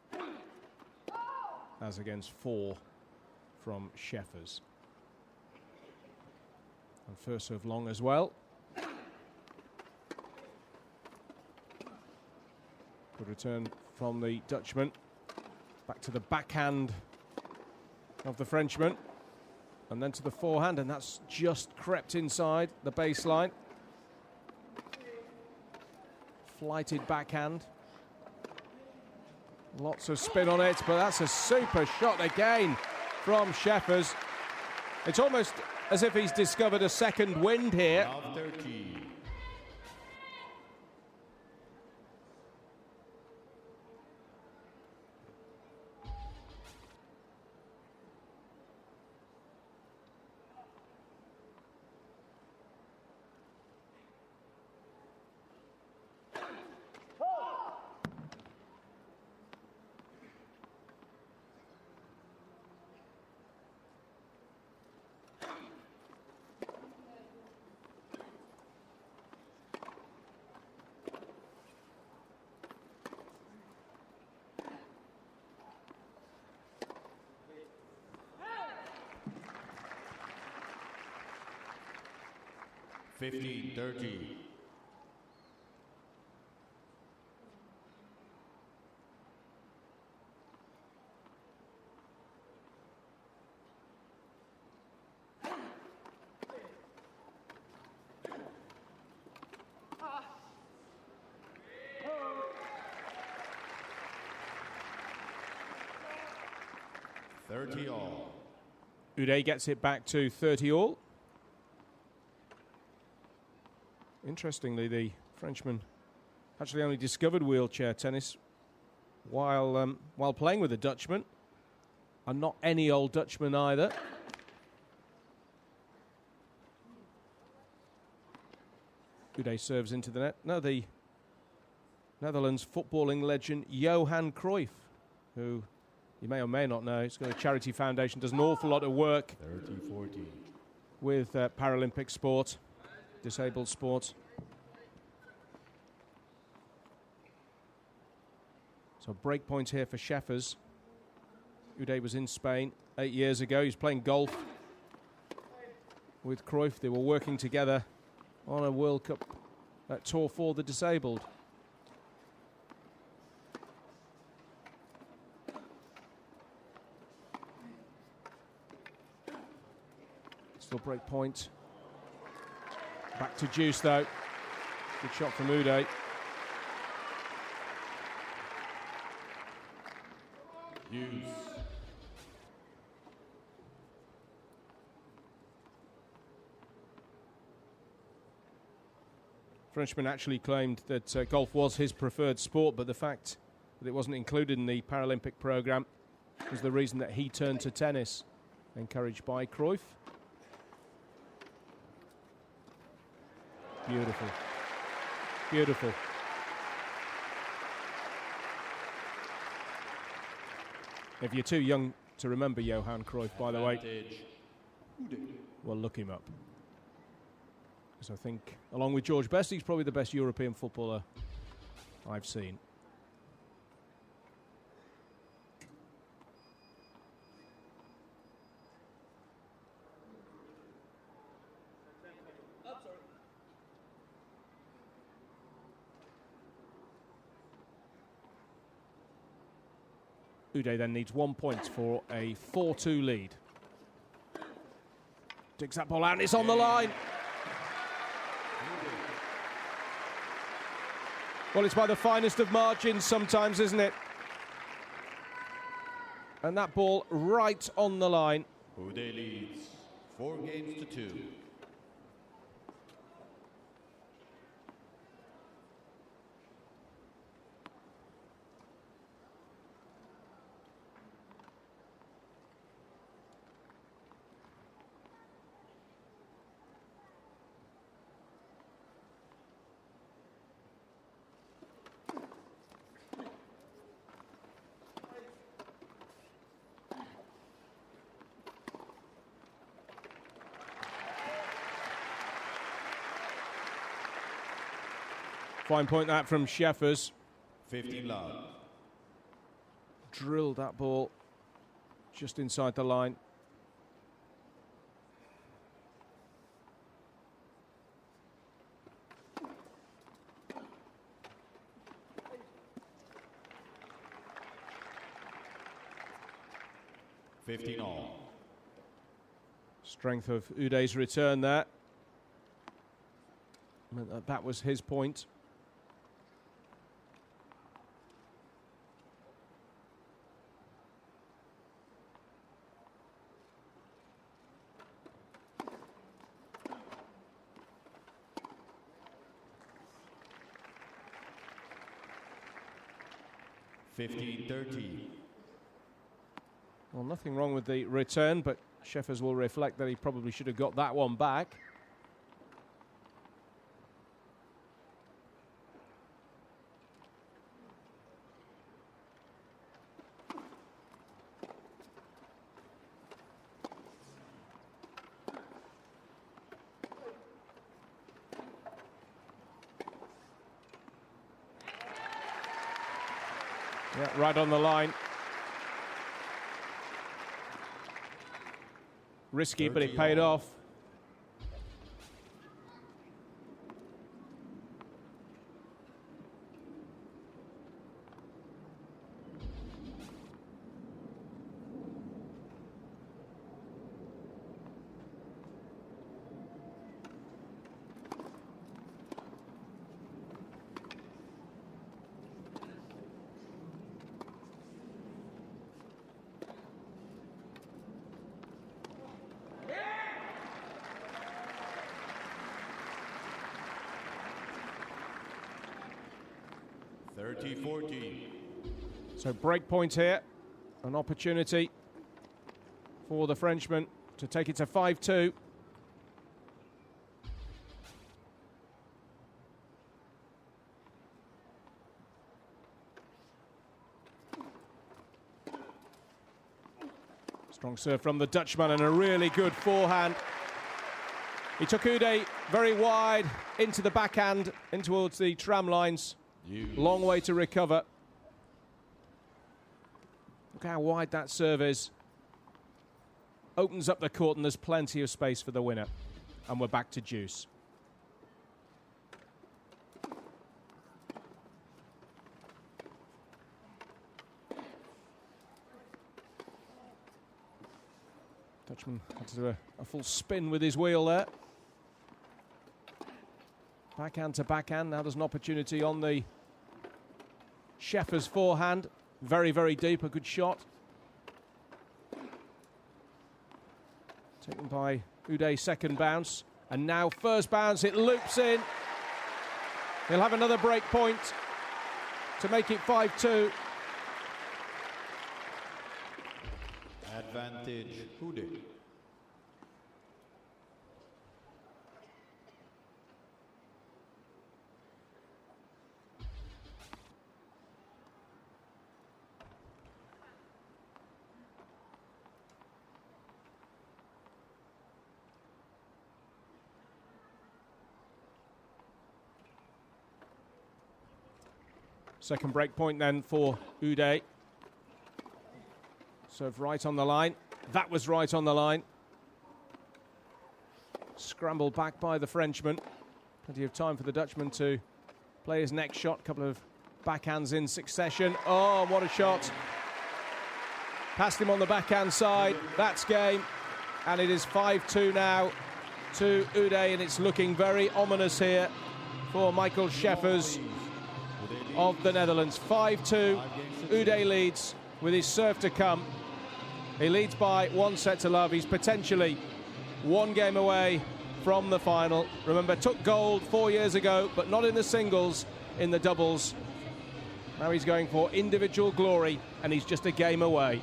As against 4 from Sheffers. And first serve long as well. Good return from the Dutchman. Back to the backhand of the Frenchman. And then to the forehand, and that's just crept inside the baseline. Flighted backhand. Lots of spin on it, but that's a super shot again from Sheffers. It's almost as if he's discovered a second wind here. Love 13. $15-30. $30 all. Uday gets it back to 30 all. Interestingly, the Frenchman actually only discovered wheelchair tennis while playing with the Dutchman, and not any old Dutchman either. Uday serves into the net. Now the Netherlands footballing legend Johan Cruyff, who you may or may not know, he's got a charity foundation, does an awful lot of work 30-40. with Paralympic sport. Disabled sport. So break point here for Sheffers. Uday was in Spain 8 years ago. He was playing golf with Cruyff. They were working together on a World Cup tour for the disabled. break point. Back to juice though. Good shot from Uday. Use. Frenchman actually claimed that golf was his preferred sport, but the fact that it wasn't included in the Paralympic programme was the reason that he turned to tennis, encouraged by Cruyff. Beautiful. Beautiful. If you're too young to remember Johan Cruyff, by the way, well, look him up. Because I think, along with George Best, he's probably the best European footballer I've seen. Uday then needs 1 point for a 4-2 lead. Digs that ball out and it's on the line. Well, it's by the finest of margins sometimes, isn't it? And that ball right on the line. Uday leads 4 games to 2. Fine point that from Sheffers. 15 love. Drilled that ball just inside the line. All. Strength of Uday's return there. That was his point. 15-13. Well, nothing wrong with the return, but Sheffers will reflect that he probably should have got that one back. Yeah, right on the line. Risky, but it paid off. So break point here, an opportunity for the Frenchman to take it to 5-2. Strong serve from the Dutchman and a really good forehand. He took Uday very wide into the backhand, in towards the tram lines. Long way to recover. Look how wide that serve is. Opens up the court and there's plenty of space for the winner. And we're back to juice. Dutchman had to do a full spin with his wheel there. Backhand to backhand. Now there's an opportunity on the Schäfer's forehand. Very, very deep, a good shot. Taken by Uday's second bounce. And now first bounce, it loops in. He'll have another break point to make it 5-2. Advantage, Uday. Second break point then for Uday. Serve right on the line. That was right on the line. Scrambled back by the Frenchman. Plenty of time for the Dutchman to play his next shot. Couple of backhands in succession. Oh, what a shot. Passed him on the backhand side. That's game. And it is 5-2 now to Uday, and it's looking very ominous here for Michael Schäfers of the Netherlands. 5-2. Uday leads with his serve to come. He leads by 1-0. He's potentially one game away from the final. Remember, took gold 4 years ago, but not in the singles, in the doubles. Now he's going for individual glory, and he's just a game away.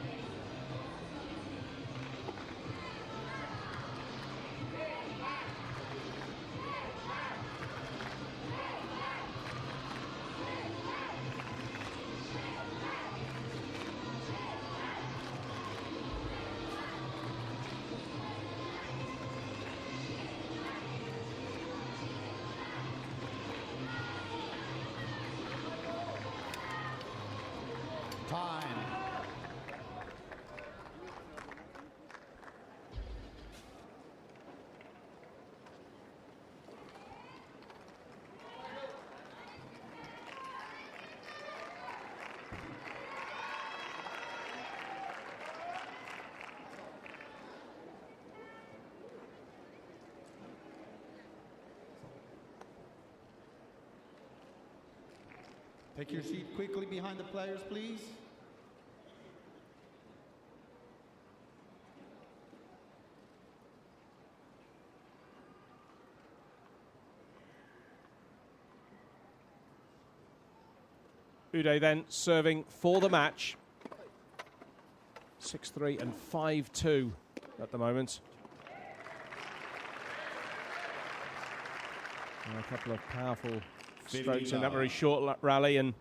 Time. Take your seat quickly behind the players, please. Uday then serving for the match. 6-3 and 5-2 at the moment. And a couple of powerful strokes in that very short rally, and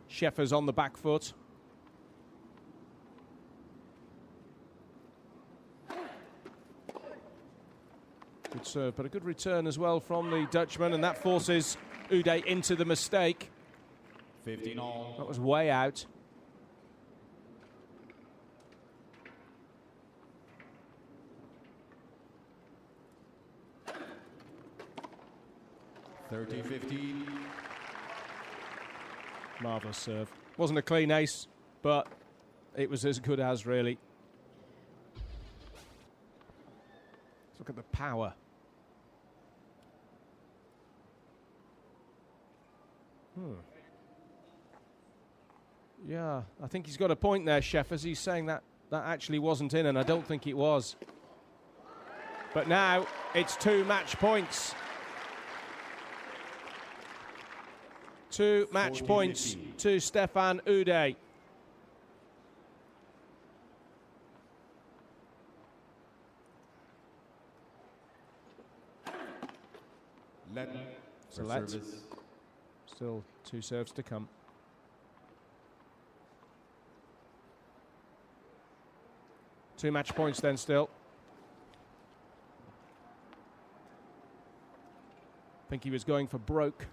Schäfer's on the back foot. Good serve, but a good return as well from the Dutchman, and that forces Uday into the mistake. 15 all. That was way out. (30-15). Marvellous serve. Wasn't a clean ace, but it was as good as, really. Let's look at the power. Yeah, I think he's got a point there, Schäfers. He's saying that actually wasn't in, and I don't think it was. But now it's 2 match points. 2 match points to Stefan Uday. Still 2 serves to come. Two match points then still. Think he was going for broke,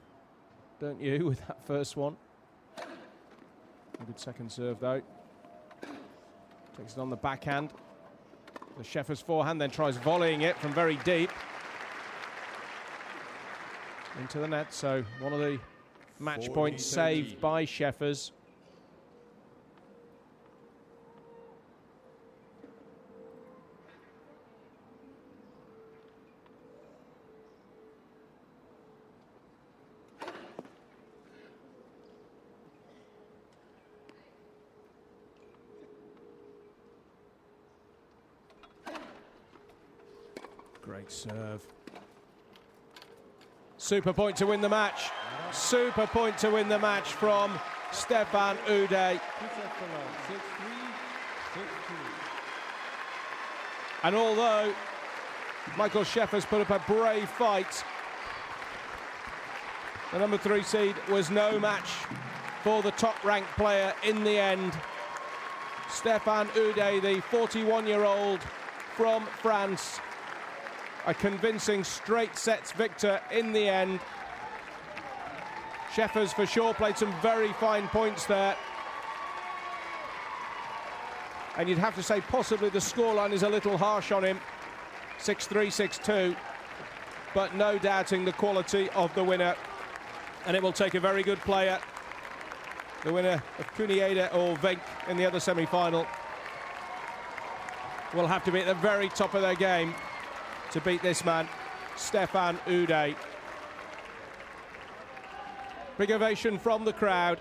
don't you, with that first one? A good second serve though. Takes it on the backhand. The Schäfer's forehand, then tries volleying it from very deep into the net. So one of the match points saved by Schäfers. Great serve. Super point to win the match. Super point to win the match from Stefan Uday. And although Michael Schäfer's put up a brave fight, the number 3 seed was no match for the top-ranked player in the end. Stefan Uday, the 41-year-old from France, a convincing straight sets victor in the end. Schäfer's for sure played some very fine points there. And you'd have to say possibly the scoreline is a little harsh on him. 6-3, 6-2. But no doubting the quality of the winner. And it will take a very good player. The winner of Kunieda or Venk in the other semi-final will have to be at the very top of their game to beat this man, Stefan Uday. Big ovation from the crowd.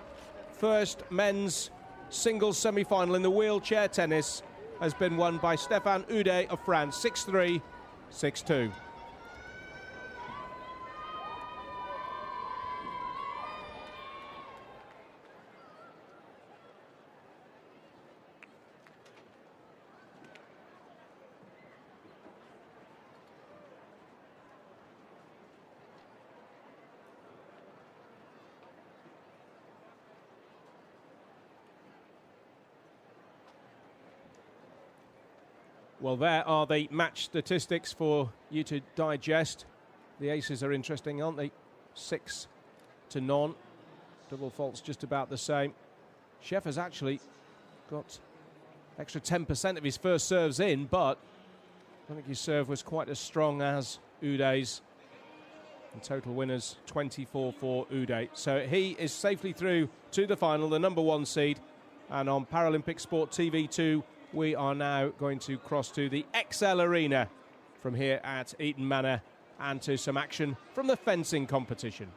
First men's singles semi-final in the wheelchair tennis has been won by Stefan Uday of France, 6-3, 6-2. Well, there are the match statistics for you to digest. The aces are interesting, aren't they? 6 to none. Double faults just about the same. Schäfer's actually got extra 10% of his first serves in, but I don't think his serve was quite as strong as Uday's. And total winners 24 for Uday. So he is safely through to the final, the number 1 seed. And on Paralympic Sport TV2, we are now going to cross to the XL Arena from here at Eton Manor and to some action from the fencing competition.